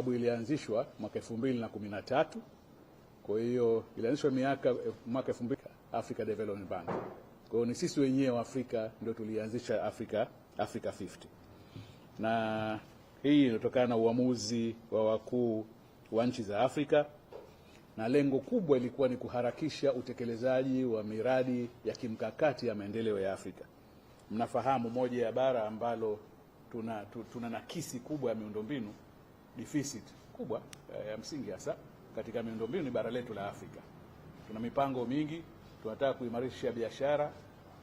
sababu ilianzishwa mwaka 2013. Kwa hiyo ilianzishwa mwaka 2000 Africa Development Bank. Kwa hiyo ni sisi wenyewe wa Afrika ndio tulianzisha Africa 50. Na hii inatokana na uamuzi wa wakuu wa nchi za Afrika, na lengo kubwa ilikuwa ni kuharakisha utekelezaji wa miradi ya kimkakati ya maendeleo ya Afrika. Mnafahamu moja ya bara ambalo tuna nakisi kubwa ya miundombinu, deficit kubwa ya msingi hasa katika miundombinu, ni bara letu la Afrika. Tuna mipango mingi, tunataka kuimarisha biashara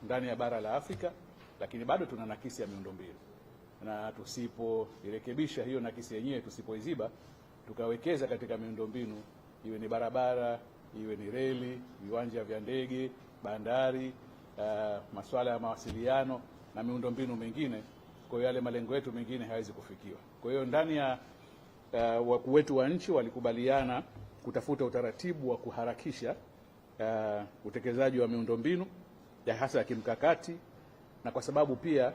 ndani ya bara la Afrika, lakini bado tuna nakisi ya miundombinu. Na tusipoirekebisha hiyo nakisi yenyewe, tusipoiziba, tukawekeza katika miundombinu, iwe ni barabara, iwe ni reli, viwanja vya ndege, bandari, masuala ya mawasiliano na miundombinu mingine, kwa hiyo yale malengo yetu mengine hayawezi kufikiwa. Kwa hiyo ndani ya wakuu wetu wa nchi walikubaliana kutafuta utaratibu wa kuharakisha utekelezaji wa miundombinu ya hasa ya kimkakati, na kwa sababu pia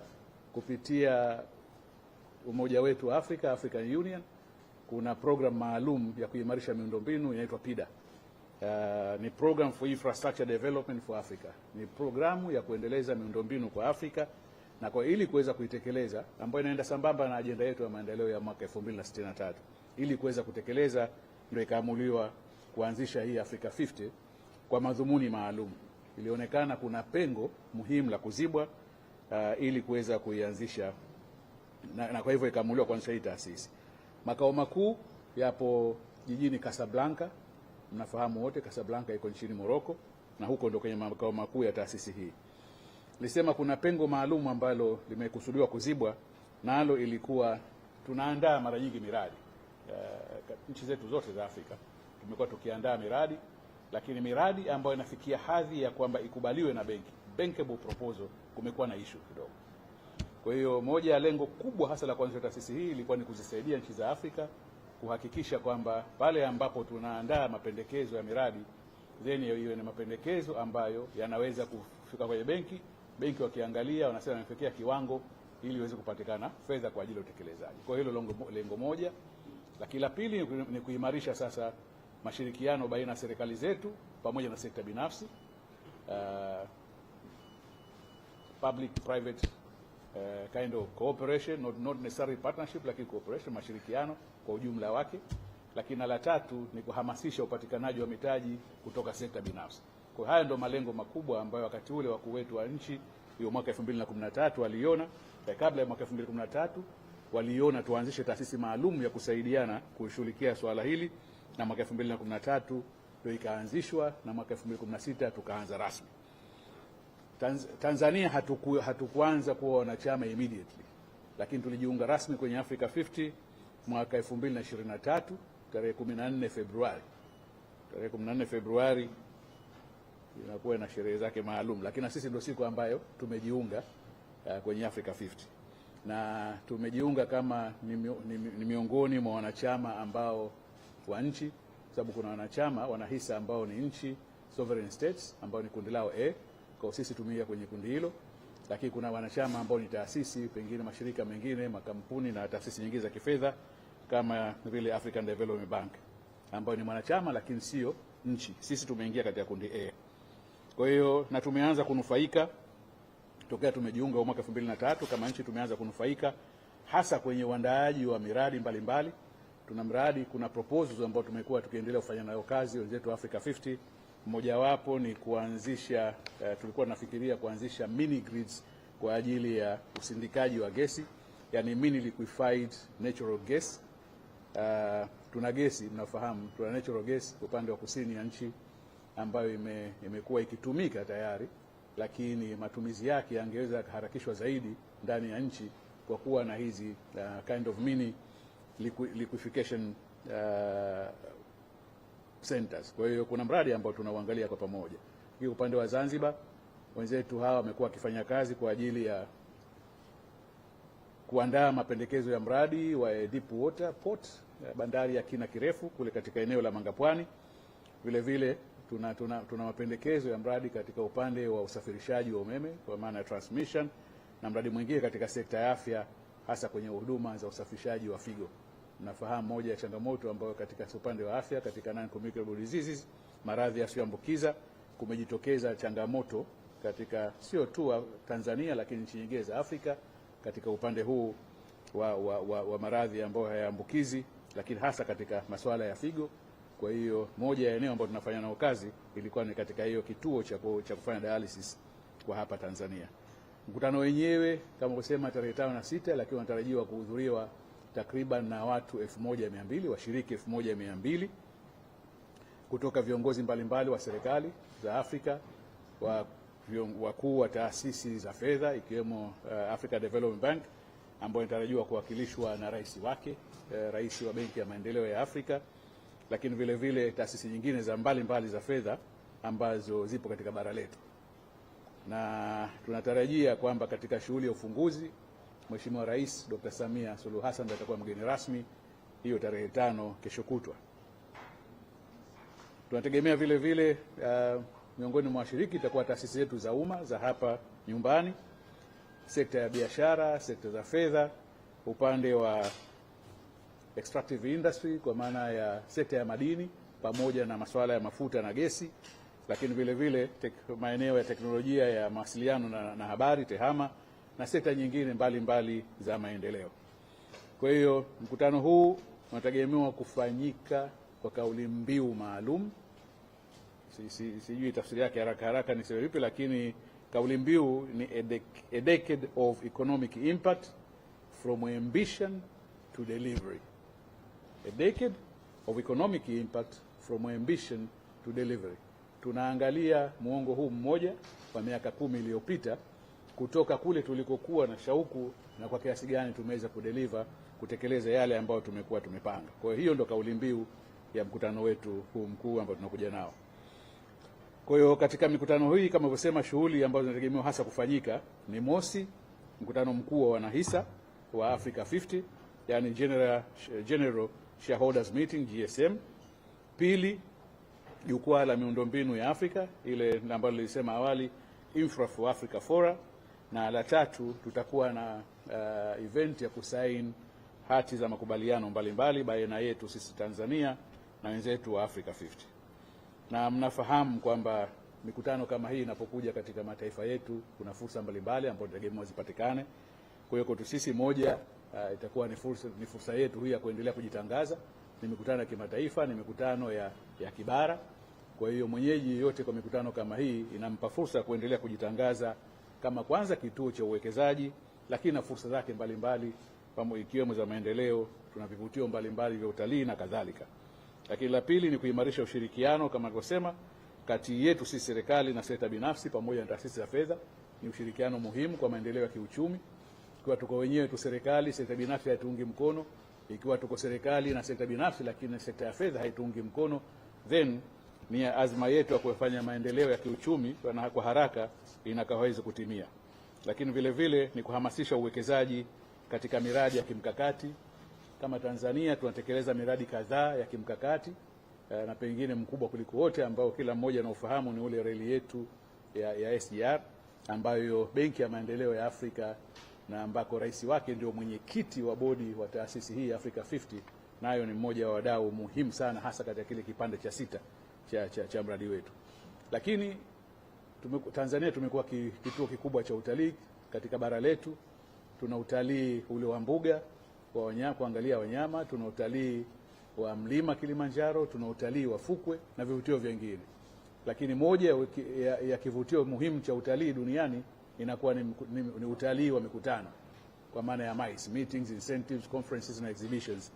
kupitia umoja wetu wa Afrika, African Union, kuna program maalum ya kuimarisha miundombinu inaitwa PIDA. Ni Program for Infrastructure Development for Africa. Ni programu ya kuendeleza miundombinu kwa Afrika, na kwa ili kuweza kuitekeleza, ambayo inaenda sambamba na ajenda yetu ya maendeleo ya mwaka 2063. Ili kuweza kutekeleza ndio ikaamuliwa kuanzisha hii Africa 50 kwa madhumuni maalum. Ilionekana kuna pengo muhimu la kuzibwa ili kuweza kuianzisha, na kwa hivyo ikaamuliwa kuanzisha hii taasisi. Makao makuu yapo jijini Casablanca. Mnafahamu wote Casablanca iko nchini Morocco, na huko ndio kwenye makao makuu ya taasisi hii. Nilisema kuna pengo maalum ambalo limekusudiwa kuzibwa, nalo ilikuwa tunaandaa mara nyingi miradi. Nchi zetu zote za Afrika tumekuwa tukiandaa miradi, lakini miradi ambayo inafikia hadhi ya kwamba ikubaliwe na benki, bankable proposal, kumekuwa na issue kidogo. Kwa hiyo moja ya lengo kubwa hasa la kuanzisha taasisi hii ilikuwa ni kuzisaidia nchi za Afrika kuhakikisha kwamba pale ambapo tunaandaa mapendekezo ya miradi, then iwe ni mapendekezo ambayo yanaweza kufika kwenye benki wakiangalia wanasema yamefikia kiwango ili iweze kupatikana fedha kwa ajili ya utekelezaji. Kwa hilo lengo moja. Lakini la pili ni kuimarisha sasa mashirikiano baina ya serikali zetu pamoja na sekta binafsi, public private kind of cooperation, not necessarily partnership, lakini cooperation, mashirikiano kwa ujumla wake. Lakini la tatu ni kuhamasisha upatikanaji wa mitaji kutoka sekta binafsi. Kwa haya ndio malengo makubwa ambayo wakati ule wakuu wetu wa nchi hiyo mwaka 2013 waliona, kabla ya mwaka 2013 waliona tuanzishe taasisi maalum ya kusaidiana kushughulikia swala hili, na mwaka 2013 ndio ikaanzishwa, na mwaka 2016 tukaanza rasmi. Tanzania hatukuanza kuwa wanachama immediately, lakini tulijiunga rasmi kwenye Africa 50 mwaka 2023 tarehe 14 Februari. Tarehe 14 Februari inakuwa na sherehe zake maalum, lakini sisi ndio siku ambayo tumejiunga kwenye Africa 50. Na tumejiunga kama ni miongoni mwa wanachama ambao wa nchi, sababu kuna wanachama wanahisa ambao ni nchi, sovereign states, ambao ni kundi lao A. Kwa sisi tumeingia kwenye kundi hilo, lakini kuna wanachama ambao ni taasisi, pengine mashirika mengine, makampuni na taasisi nyingine za kifedha kama vile African Development Bank, ambao ni mwanachama lakini sio nchi. Sisi tumeingia katika kundi A. Kwa hiyo na tumeanza kunufaika tokea tumejiunga mwaka 2003 kama nchi, tumeanza kunufaika hasa kwenye uandaaji wa miradi mbalimbali. Tuna mradi, kuna proposals ambao tumekuwa tukiendelea kufanya nayo kazi wenzetu Africa 50. Mmoja wapo ni kuanzisha, tulikuwa tunafikiria kuanzisha mini grids kwa ajili ya usindikaji wa gesi, yani mini liquefied natural gas. Tuna gesi, mnafahamu, tuna natural gas upande wa kusini ya nchi ambayo imekuwa ikitumika tayari, lakini matumizi yake yangeweza kuharakishwa zaidi ndani ya nchi kwa kuwa na hizi kind of mini liquefaction centers. Kwa hiyo kuna mradi ambao tunauangalia kwa pamoja. Hii upande wa Zanzibar, wenzetu hawa wamekuwa wakifanya kazi kwa ajili ya kuandaa mapendekezo ya mradi wa deep water port, bandari ya kina kirefu kule katika eneo la Mangapwani. Vile vile tuna mapendekezo ya mradi katika upande wa usafirishaji wa umeme kwa maana ya transmission, na mradi mwingine katika sekta ya afya hasa kwenye huduma za usafirishaji wa figo Nafahamu moja ya changamoto ambayo katika upande wa afya, katika non-communicable diseases, maradhi yasiyoambukiza, kumejitokeza changamoto katika sio tu Tanzania lakini nchi nyingine za Afrika katika upande huu wa maradhi ambayo hayaambukizi, lakini hasa katika masuala ya figo. Kwa hiyo moja ya eneo ambayo tunafanya nao kazi ilikuwa ni katika hiyo kituo cha kufanya dialysis kwa hapa Tanzania. Mkutano wenyewe kama kusema tarehe 5 na 6, lakini wanatarajiwa kuhudhuriwa takriban na watu 1200, washiriki 1200 kutoka viongozi mbalimbali wa serikali za Afrika, wakuu wa taasisi za fedha ikiwemo Africa Development Bank ambayo inatarajiwa kuwakilishwa na rais wake, rais wa Benki ya Maendeleo ya Afrika, lakini vile vile taasisi nyingine za mbalimbali za fedha ambazo zipo katika bara letu. Na tunatarajia kwamba katika shughuli ya ufunguzi Mheshimiwa Rais Dr. Samia Suluhu Hassan atakuwa mgeni rasmi hiyo tarehe 5 kesho kutwa. Tunategemea vile vile miongoni mwa washiriki itakuwa taasisi zetu za umma za hapa nyumbani, sekta ya biashara, sekta za fedha, upande wa extractive industry kwa maana ya sekta ya madini pamoja na masuala ya mafuta na gesi, lakini vile vile maeneo ya teknolojia ya mawasiliano na habari TEHAMA na sekta nyingine mbalimbali za maendeleo. Kwa hiyo mkutano huu unategemewa kufanyika kwa kauli mbiu maalum. Sijui tafsiri yake haraka niseme vipi, lakini kauli mbiu ni a decade of economic impact from ambition to delivery. A decade of economic impact from ambition to delivery. Tunaangalia muongo huu mmoja wa miaka 10 iliyopita kutoka kule tulikokuwa na shauku na kwa kiasi gani tumeweza kutekeleza yale ambayo tumekuwa tumepanga. Kwa hiyo ndo kauli mbiu ya mkutano wetu huu mkuu ambao tunakuja nao. Kwa hiyo katika mikutano hii kama nilivyosema, shughuli ambazo zinategemewa hasa kufanyika ni mosi, mkutano mkuu wa wanahisa wa Africa 50, yani General Shareholders Meeting GSM. Pili, jukwaa la miundombinu ya Afrika ile ambalo nilisema awali, Infra for Africa Forum, na la tatu tutakuwa na event ya kusaini hati za makubaliano mbalimbali baina yetu sisi Tanzania na wenzetu wa Africa 50. Na mnafahamu kwamba mikutano kama hii inapokuja katika mataifa yetu kuna fursa mbalimbali ambazo tunategemea zipatikane. Kwa hiyo kwetu sisi moja itakuwa ni fursa yetu hii ya kuendelea kujitangaza. Ni mikutano ya kimataifa, ni mikutano ya kibara. Kwa hiyo mwenyeji yote kwa mikutano kama hii inampa fursa ya kuendelea kujitangaza kama kwanza kituo cha uwekezaji, lakini na fursa zake mbalimbali pamoja ikiwemo za maendeleo, tuna vivutio mbalimbali vya utalii na kadhalika. Lakini la pili ni kuimarisha ushirikiano kama nilivyosema kati yetu sisi serikali na sekta binafsi pamoja na taasisi za fedha. Ni ushirikiano muhimu kwa maendeleo ya kiuchumi. Ikiwa tuko wenyewe tu serikali, sekta binafsi haituungi mkono. Ikiwa tuko serikali na sekta binafsi lakini sekta ya fedha haituungi mkono, then ni azma yetu ya kufanya maendeleo ya kiuchumi kwa haraka inakaweza kutimia. Lakini vile vile ni kuhamasisha uwekezaji katika miradi ya kimkakati. Kama Tanzania tunatekeleza miradi kadhaa ya kimkakati na pengine mkubwa kuliko wote ambao kila mmoja anaofahamu ni ule reli yetu ya SGR ambayo Benki ya Maendeleo ya Afrika na ambako rais wake ndio mwenyekiti wa bodi wa taasisi hii Africa 50, nayo ni mmoja wa wadau muhimu sana hasa katika kile kipande cha 6 cha mradi wetu. Lakini Tanzania tumekuwa kituo kikubwa cha utalii katika bara letu. Tuna utalii ule wa mbuga kwa wanyama, kuangalia wanyama, tuna utalii wa mlima Kilimanjaro, tuna utalii wa fukwe na vivutio vingine. Lakini moja ya kivutio muhimu cha utalii duniani inakuwa ni utalii wa mikutano kwa maana ya MICE, meetings, incentives, conferences na exhibitions.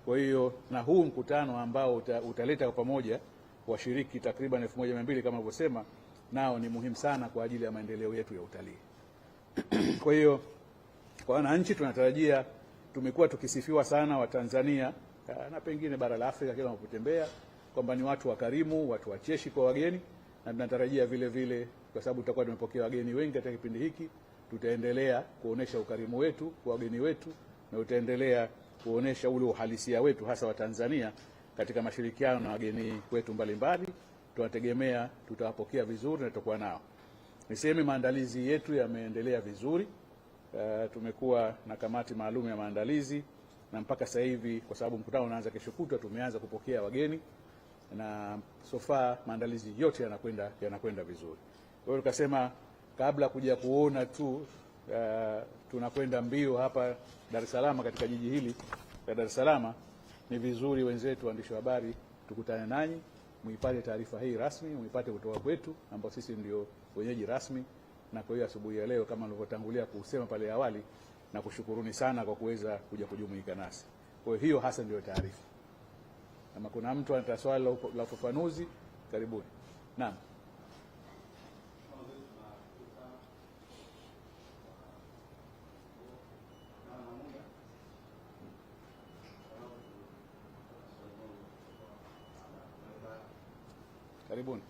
Kwa hiyo na huu mkutano ambao utaleta kwa pamoja washiriki takriban 1200 kama nilivyosema, nao ni muhimu sana kwa ajili ya maendeleo yetu ya utalii. Kwa hiyo kwa wananchi tunatarajia, tumekuwa tukisifiwa sana wa Tanzania na pengine bara la Afrika kila unapotembea kwamba ni watu wakarimu, watu wacheshi kwa wageni, na tunatarajia vile vile kwa sababu tutakuwa tumepokea wageni wengi katika kipindi hiki, tutaendelea kuonesha ukarimu wetu kwa wageni wetu na tutaendelea kuonesha ule uhalisia wetu hasa wa Tanzania katika mashirikiano na wageni wetu mbalimbali. Tunategemea tutawapokea vizuri na tutakuwa nao. Niseme maandalizi yetu yameendelea vizuri. Tumekuwa na kamati maalum ya maandalizi na mpaka sasa hivi, kwa sababu mkutano unaanza kesho kutwa, tumeanza kupokea wageni na so far maandalizi yote yanakwenda vizuri. Kwa hiyo tukasema kabla kuja kuona tu tunakwenda mbio hapa Dar es Salaam, katika jiji hili la Dar es Salaam, ni vizuri wenzetu waandishi wa habari tukutane nanyi, muipate taarifa hii rasmi, muipate kutoka kwetu ambao sisi ndio wenyeji rasmi. Na kwa hiyo asubuhi ya leo, kama nilivyotangulia kusema pale awali, na kushukuruni sana kwa kuweza kuja kujumuika nasi. Kwa hiyo hasa ndio taarifa. Kama kuna mtu anataka swali la ufafanuzi, karibuni. Naam. Karibuni.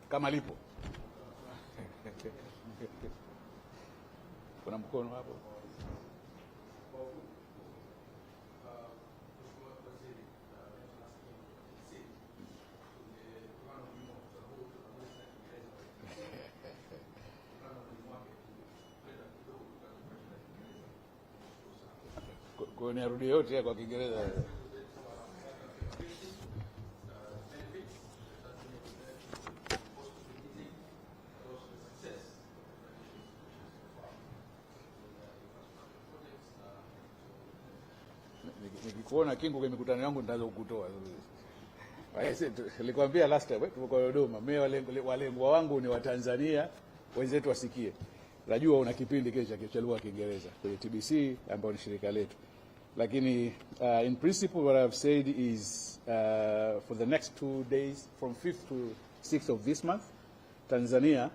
Kama lipo. Kuna mkono hapo. Kwa nirudi yote kwa Kiingereza. Nikikuona Kingu kwenye mikutano yangu nitaanza kukutoa. Nilikwambia last time tuko Dodoma, mimi walengwa wangu ni Watanzania wenzetu wasikie. Najua una kipindi kesho cha lugha ya Kiingereza kwenye TBC ambao ni shirika letu. Lakini in principle what I've said is for the next 2 days from 5th to 6th of this month, Tanzania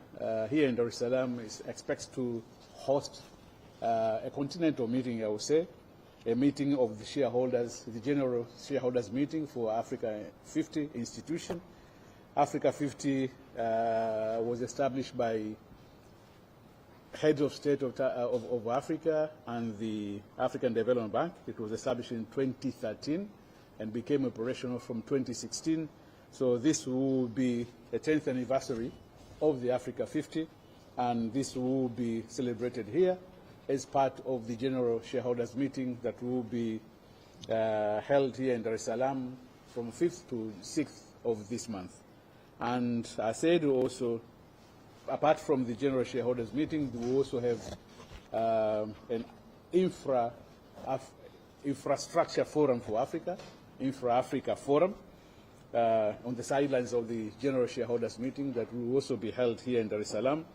here in Dar es Salaam expects to host a continental meeting, I would say, a meeting of the shareholders, the general shareholders meeting for Africa 50 institution. Africa 50 was established by heads of state of Africa and the African Development Bank. It was established in 2013 and became operational from 2016. So this will be the 10th anniversary of the Africa 50, and this will be celebrated here as part of the general shareholders meeting that will be held here in Dar es Salaam from 5th to 6th of this month. And I said also, apart from the general shareholders meeting, we also have an infrastructure forum for Africa, Infra-Africa Forum, on the sidelines of the general shareholders meeting that will also be held here in Dar es Salaam.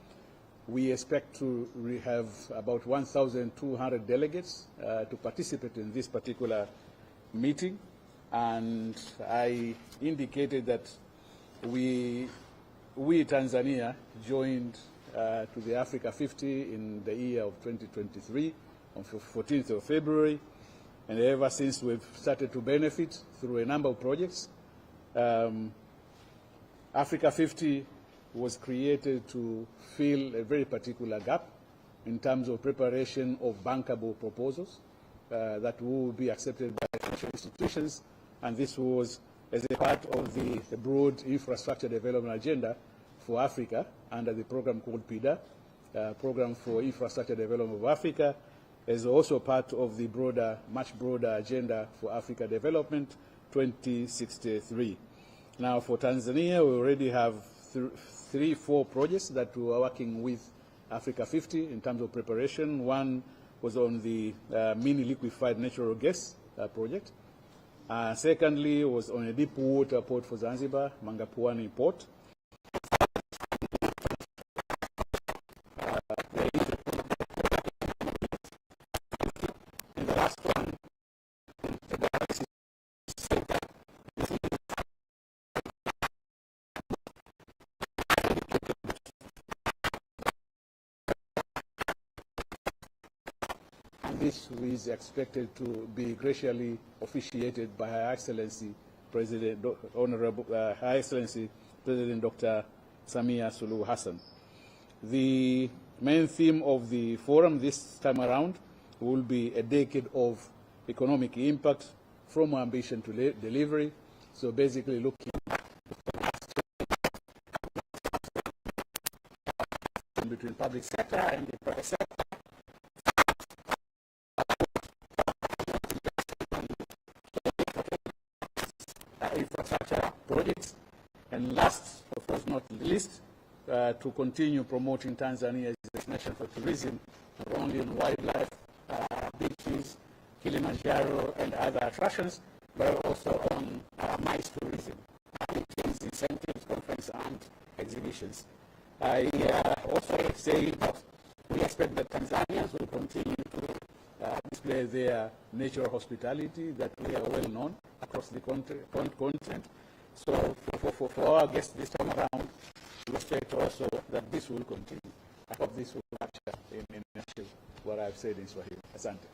We expect to have about 1,200 delegates to participate in this particular meeting, and I indicated that we Tanzania joined to the Africa 50 in the year of 2023 on 14th of February, and ever since we've started to benefit through a number of projects. Africa 50 was created to fill a very particular gap in terms of preparation of bankable proposals that will be accepted by financial institutions, and this was as a part of the broad infrastructure development agenda for Africa under the program called PIDA, Program for Infrastructure Development of Africa, as also part of the broader, much broader agenda for Africa Development 2063. Now for Tanzania, we already have 3-4 projects that we are working with Africa 50 in terms of preparation. One was on the mini liquefied natural gas project. Secondly, was on a deep water port for Zanzibar, Mangapuani Port. And the last one, the Galaxy Center. This is expected to be graciously officiated by Her Excellency President, Honorable Her Excellency President Dr. Samia Suluhu Hassan. The main theme of the forum this time around will be a decade of economic impact from ambition to delivery. So basically looking between public sector and the private sector, course not least, to continue promoting Tanzania as a destination for tourism, not only on wildlife, beaches, Kilimanjaro, and other attractions, but also on MICE tourism, meetings, incentives, conference, and exhibitions. I also say that we expect that Tanzanians will continue to display their natural hospitality that we are well known across the continent. So for our guests this time around, we expect also that this will continue. I hope this will capture in what I've said in Swahili. Asante.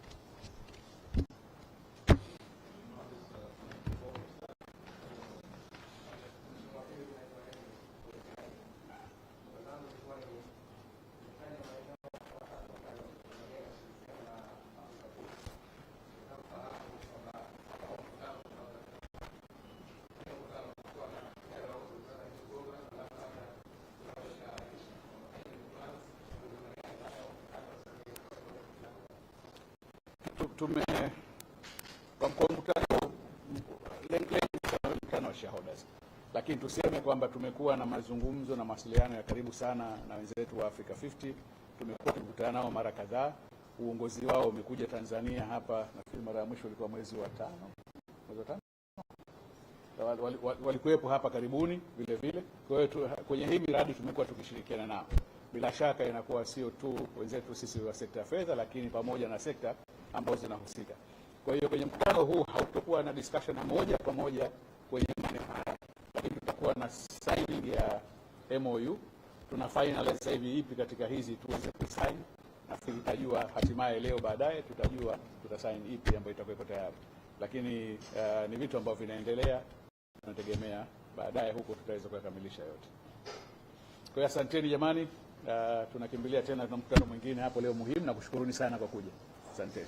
Kwa mkutano wa shareholders, lakini tuseme kwamba tumekuwa na mazungumzo na mawasiliano ya karibu sana na wenzetu wa Africa 50. Tumekuwa tukikutana nao mara kadhaa. Uongozi wao umekuja Tanzania hapa, nafikiri mara ya mwisho ilikuwa mwezi wa 5. Walikuwepo hapa karibuni vile vile. Kwa hiyo kwenye hii miradi tumekuwa tukishirikiana nao. Bila shaka inakuwa sio tu wenzetu sisi wa sekta ya fedha, lakini pamoja na sekta ambazo zinahusika. Kwa hiyo kwenye mkutano huu hautakuwa na discussion moja kwa moja kwenye maneno haya, lakini tutakuwa na signing ya MOU. Tuna finalize sasa hivi ipi katika hizi tuweze kusign. Nafikiri tutajua hatimaye leo, baadaye tutasign ipi ambayo itakuwa tayari. Lakini ni vitu ambavyo vinaendelea, tunategemea baadaye huko tutaweza kukamilisha yote. Kwa hiyo asanteni jamani, tunakimbilia tena na mkutano mwingine hapo leo muhimu, na kushukuruni sana kwa kuja. Asanteni.